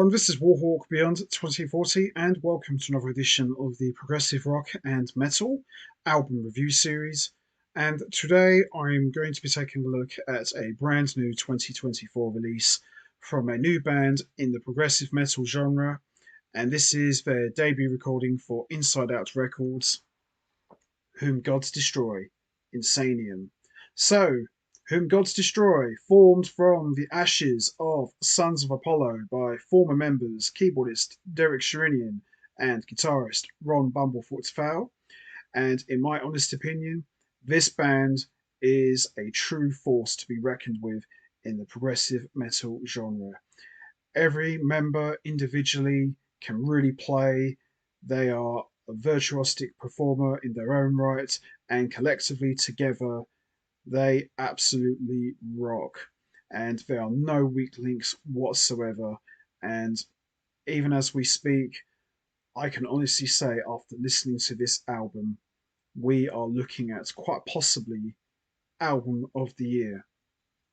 everyone, this is Warhawk Beyond 2040 and welcome to another edition of the Progressive Rock and Metal album review series. And today I'm going to be taking a look at a brand new 2024 release from a new band in the progressive metal genre, and this is their debut recording for Inside Out Records, Whom Gods Destroy Insanium. So, Whom Gods Destroy, formed from the ashes of Sons of Apollo by former members keyboardist Derek Sherinian and guitarist Ron Bumblefoot Thal. And in my honest opinion, this band is a true force to be reckoned with in the progressive metal genre. Every member individually can really play. They are a virtuosic performer in their own right, and collectively together they absolutely rock, and there are no weak links whatsoever. And even as we speak, I can honestly say, after listening to this album, we are looking at quite possibly album of the year.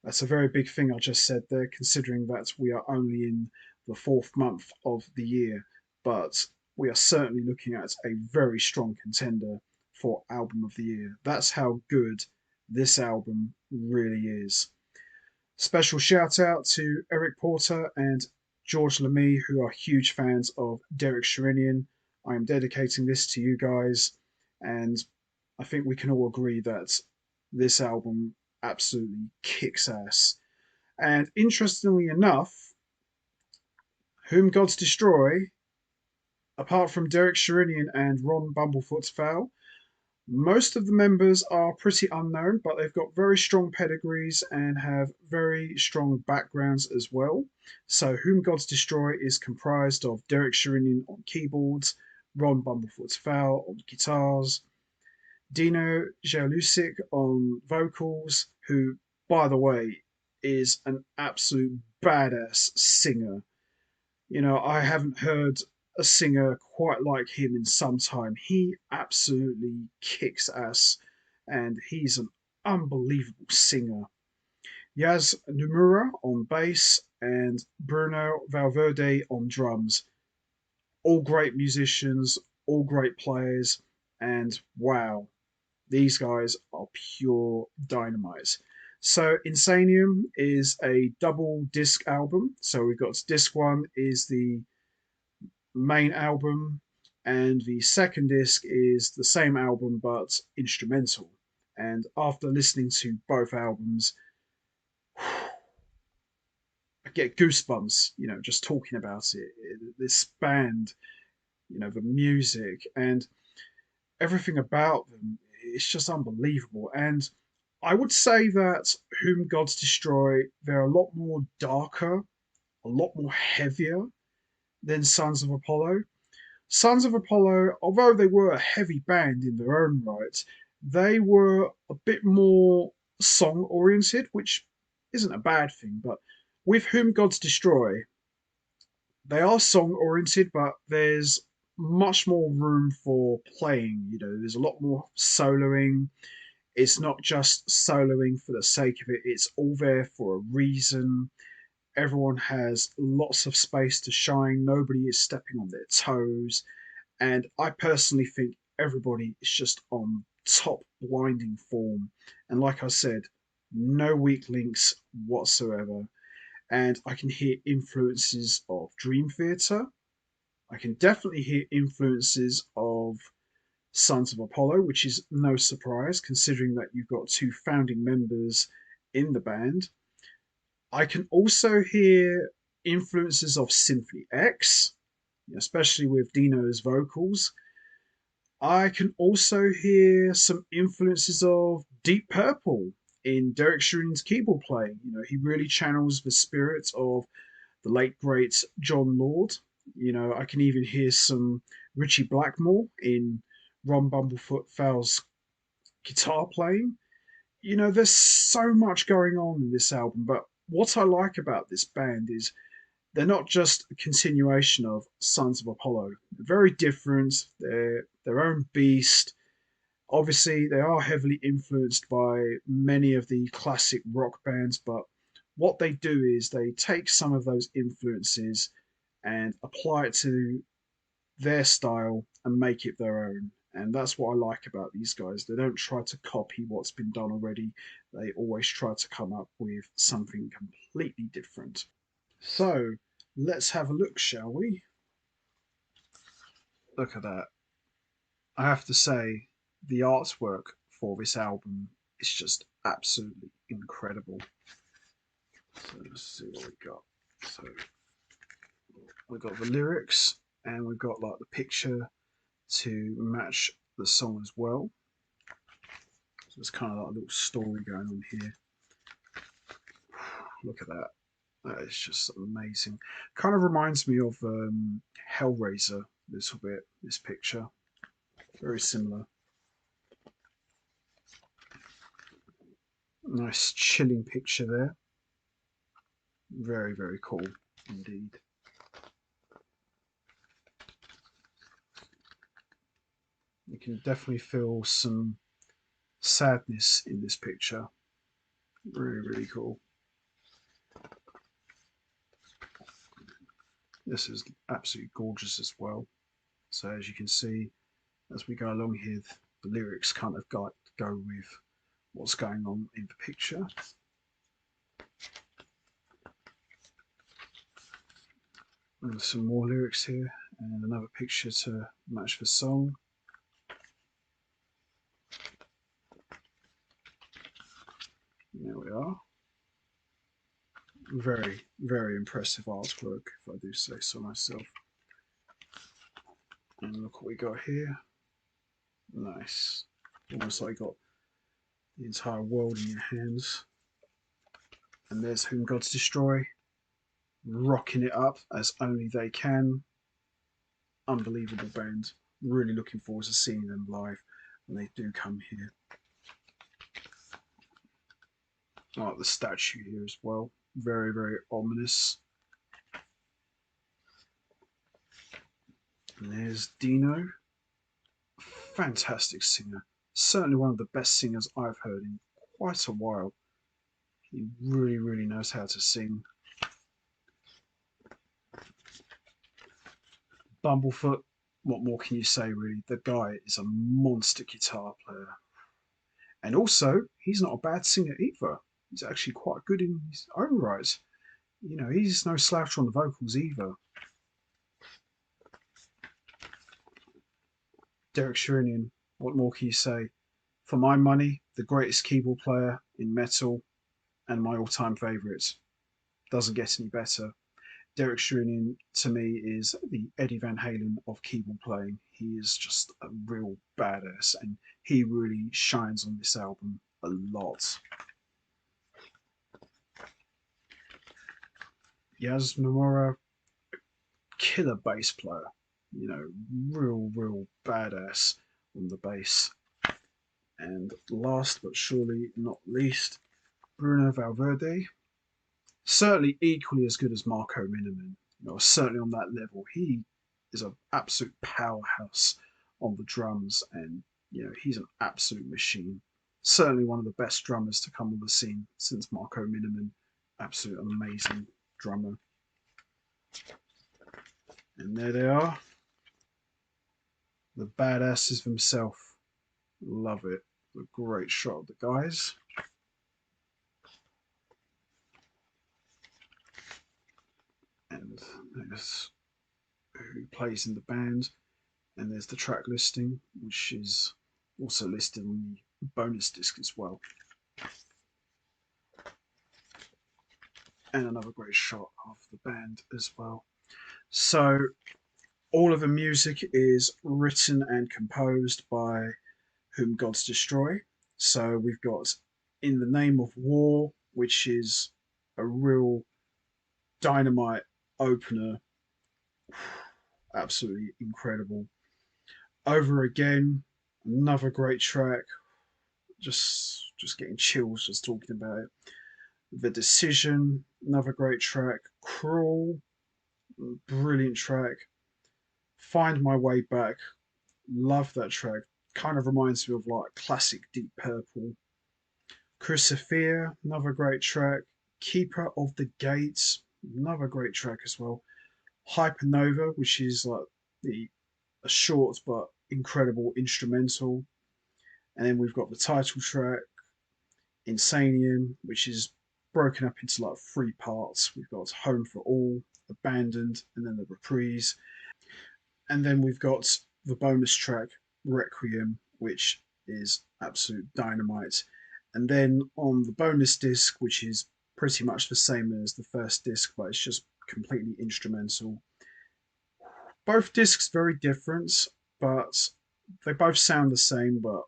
That's a very big thing I just said there, considering that we are only in the fourth month of the year, but we are certainly looking at a very strong contender for album of the year. That's how good this album really is. Special shout out to Eric Porter and George Lamy, who are huge fans of Derek Sherinian. I am dedicating this to you guys, and I think we can all agree that this album absolutely kicks ass. And interestingly enough, Whom Gods Destroy, apart from Derek Sherinian and Ron Bumblefoot Thal, most of the members are pretty unknown, but they've got very strong pedigrees and have very strong backgrounds as well. So, Whom Gods Destroy is comprised of Derek Sherinian on keyboards, Ron Bumblefoot Thal on guitars, Dino Jelusick on vocals, who, by the way, is an absolute badass singer. You know, I haven't heard a singer quite like him in some time. He absolutely kicks ass, and he's an unbelievable singer. Yas Nomura on bass and Bruno Valverde on drums. All great musicians, all great players, and wow, these guys are pure dynamite. So Insanium is a double disc album. So we've got disc one is the main album, and the second disc is the same album but instrumental. And after listening to both albums, I get goosebumps, just talking about it. This band, the music and everything about them, it's just unbelievable. And I would say that Whom Gods Destroy, they're a lot more darker, a lot more heavier than Sons of Apollo. Sons of Apollo, although they were a heavy band in their own right, they were a bit more song oriented, which isn't a bad thing. But with Whom Gods Destroy, they are song oriented, but there's much more room for playing. There's a lot more soloing. It's not just soloing for the sake of it, it's all there for a reason. Everyone has lots of space to shine, nobody is stepping on their toes. And I personally think everybody is just on top blinding form. And like I said, no weak links whatsoever. And I can hear influences of Dream Theater. I can definitely hear influences of Sons of Apollo, which is no surprise considering that you've got two founding members in the band. I can also hear influences of Symphony X, especially with Dino's vocals. I can also hear some influences of Deep Purple in Derek Sherinian's keyboard playing. He really channels the spirit of the late great John Lord. I can even hear some Richie Blackmore in Ron Bumblefoot Thal's guitar playing. There's so much going on in this album, but what I like about this band is they're not just a continuation of Sons of Apollo. They're very different. They're their own beast. Obviously, they are heavily influenced by many of the classic rock bands, but what they do is they take some of those influences and apply it to their style and make it their own. And that's what I like about these guys. They don't try to copy what's been done already. They always try to come up with something completely different. So let's have a look, shall we? Look at that. I have to say, the artwork for this album is just absolutely incredible. So let's see what we got. So we got the lyrics and we've got like the picture to match the song as well. So it's kind of like a little story going on here. Look at that. That is just amazing. Kind of reminds me of Hellraiser a little bit, this picture. Very similar. Nice chilling picture there. Very, very cool indeed. You can definitely feel some sadness in this picture. Really, really cool. This is absolutely gorgeous as well. So as you can see, as we go along here, the lyrics kind of go with what's going on in the picture. And some more lyrics here, and another picture to match the song. There we are. Very, very impressive artwork, if I do say so myself. And look what we got here. Nice. Almost like you got the entire world in your hands. And there's Whom Gods Destroy, rocking it up as only they can. Unbelievable band. Really looking forward to seeing them live when they do come here. I like the statue here as well. Very, very ominous. And there's Dino. Fantastic singer. Certainly one of the best singers I've heard in quite a while. He really, really knows how to sing. Bumblefoot, what more can you say really? The guy is a monster guitar player. And also, he's not a bad singer either. He's actually quite good in his own right. You know, he's no slouch on the vocals either. Derek Sherinian, what more can you say? For my money, the greatest keyboard player in metal and my all-time favourite. Doesn't get any better. Derek Sherinian, to me, is the Eddie Van Halen of keyboard playing. He is just a real badass, and he really shines on this album a lot. Yas Nomura, killer bass player. You know, real badass on the bass. And last but surely not least, Bruno Valverde. Certainly equally as good as Marco Miniman. You know, certainly on that level. He is an absolute powerhouse on the drums, and you know, he's an absolute machine. Certainly one of the best drummers to come on the scene since Marco Miniman. Absolute amazing drummer. And there they are. The badasses themselves. Love it. A great shot of the guys. And there's who plays in the band. And there's the track listing, which is also listed on the bonus disc as well. And another great shot of the band as well. So all of the music is written and composed by Whom Gods Destroy. So we've got In the Name of War, which is a real dynamite opener. Absolutely incredible. Over Again, another great track. Just getting chills just talking about it. The Decision, another great track. Cruel, brilliant track. Find My Way Back, love that track. Kind of reminds me of like classic Deep Purple. Crucifere, another great track. Keeper of the Gates, another great track as well. Hypernova, which is like the a short but incredible instrumental. And then we've got the title track, Insanium, which is broken up into like three parts. We've got Home for All, Abandoned, and then the Reprise. And then we've got the bonus track, Weclcome, which is absolute dynamite. And then on the bonus disc, which is pretty much the same as the first disc, but it's just completely instrumental. Both discs very different, but they both sound the same. But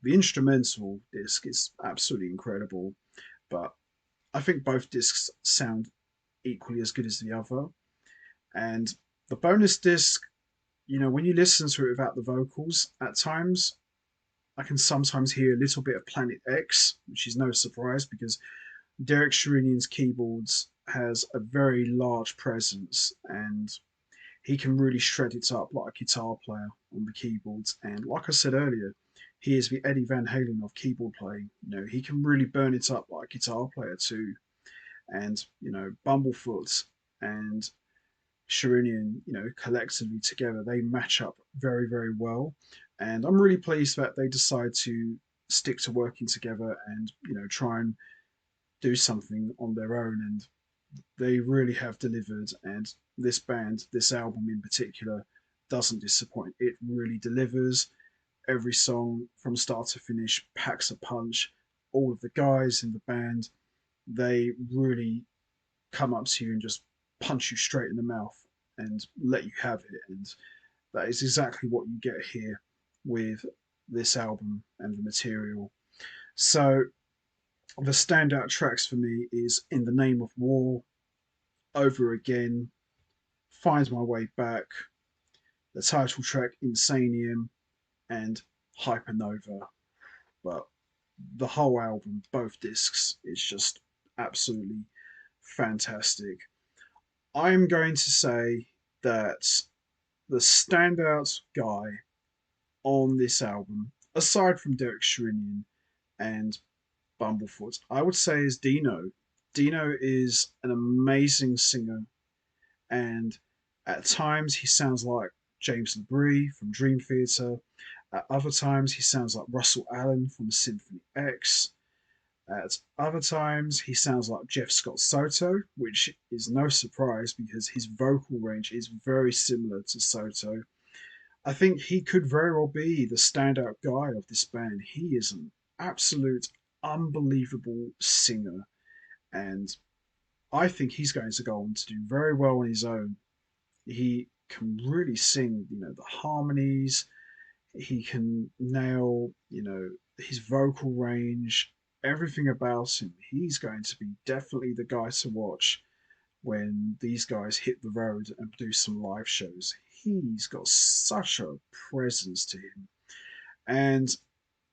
the instrumental disc is absolutely incredible. But I think both discs sound equally as good as the other. And the bonus disc, when you listen to it without the vocals, at times I can sometimes hear a little bit of Planet X, which is no surprise because Derek Sherinian's keyboards has a very large presence and he can really shred it up like a guitar player on the keyboards. And like I said earlier, he is the Eddie Van Halen of keyboard playing. He can really burn it up like a guitar player too. And Bumblefoot and Sherinian, collectively together, they match up very, very well. And I'm really pleased that they decide to stick to working together and, try and do something on their own. And they really have delivered. And this band, this album in particular, doesn't disappoint. It really delivers. Every song from start to finish packs a punch. All of the guys in the band, they really come up to you and just punch you straight in the mouth and let you have it. And that is exactly what you get here with this album and the material. So the standout tracks for me is In the Name of War, Over Again, Find My Way Back, the title track Insanium, and Hypernova. But the whole album, both discs, is just absolutely fantastic. I'm going to say that the standout guy on this album, aside from Derek Sherinian and Bumblefoot, I would say is Dino. Dino is an amazing singer, and at times he sounds like James LeBrie from Dream Theater. At other times he sounds like Russell Allen from Symphony X. At other times, he sounds like Jeff Scott Soto, which is no surprise because his vocal range is very similar to Soto. I think he could very well be the standout guy of this band. He is an absolute unbelievable singer, and I think he's going to go on to do very well on his own. He can really sing, the harmonies, he can nail, his vocal range, everything about him. He's going to be definitely the guy to watch when these guys hit the road and do some live shows. He's got such a presence to him. And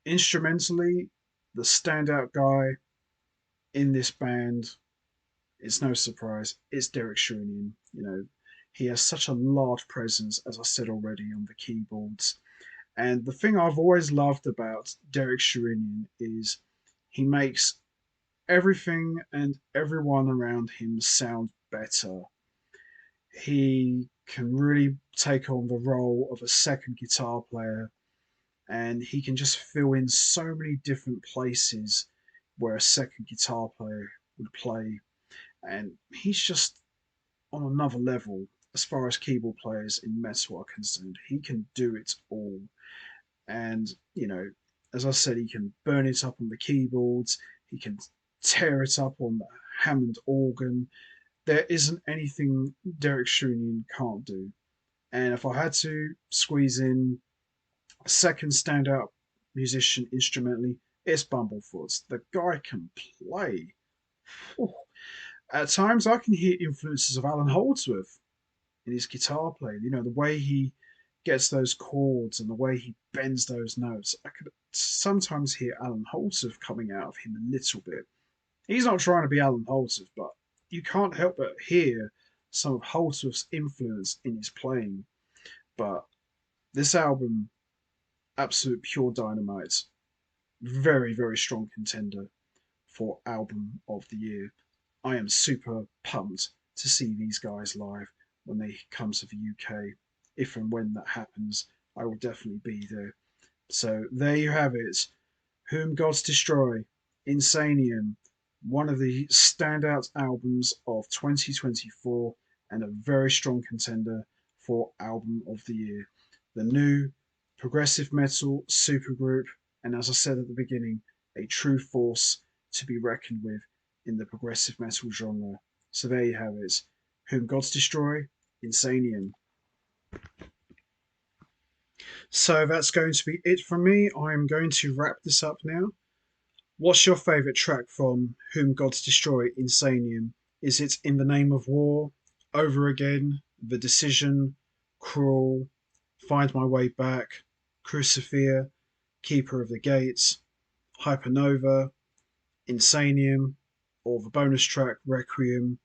instrumentally, the standout guy in this band, it's no surprise, it's Derek Sherinian. He has such a large presence, as I said already, on the keyboards. And the thing I've always loved about Derek Sherinian is he makes everything and everyone around him sound better. He can really take on the role of a second guitar player and he can just fill in so many different places where a second guitar player would play. And he's just on another level as far as keyboard players in metal are concerned. He can do it all. And, as I said, he can burn it up on the keyboards, he can tear it up on the Hammond organ. There isn't anything Derek Sherinian can't do. And if I had to squeeze in a second standout musician instrumentally, it's Bumblefoot. The guy can play. At times, I can hear influences of Alan Holdsworth in his guitar playing. The way he gets those chords and the way he bends those notes. I could sometimes hear Alan Holdsworth coming out of him a little bit. He's not trying to be Alan Holdsworth, but you can't help but hear some of Holdsworth's influence in his playing. But this album, absolute pure dynamite. Very, very strong contender for album of the year. I am super pumped to see these guys live. when they come to the UK. If and when that happens, I will definitely be there. So there you have it. Whom Gods Destroy Insanium, one of the standout albums of 2024 and a very strong contender for Album of the Year. The new progressive metal supergroup, and as I said at the beginning, a true force to be reckoned with in the progressive metal genre. So there you have it. Whom Gods Destroy Insanium. So that's going to be it from me. I'm going to wrap this up now. What's your favourite track from Whom Gods Destroy Insanium? Is it In the Name of War, Over Again, The Decision, Cruel, Find My Way Back, Crucifia, Keeper of the Gates, Hypernova, Insanium, or the bonus track Requiem?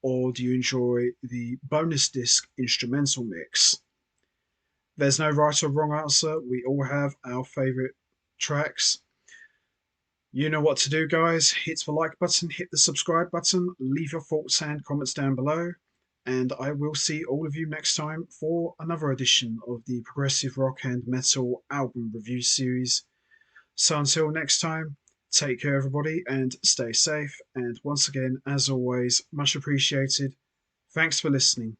Or do you enjoy the bonus disc instrumental mix? There's no right or wrong answer. We all have our favourite tracks. You know what to do, guys. Hit the like button, hit the subscribe button, leave your thoughts and comments down below, and I will see all of you next time for another edition of the Progressive Rock and Metal Album Review Series. So until next time, take care, everybody, and stay safe. And once again, as always, much appreciated. Thanks for listening.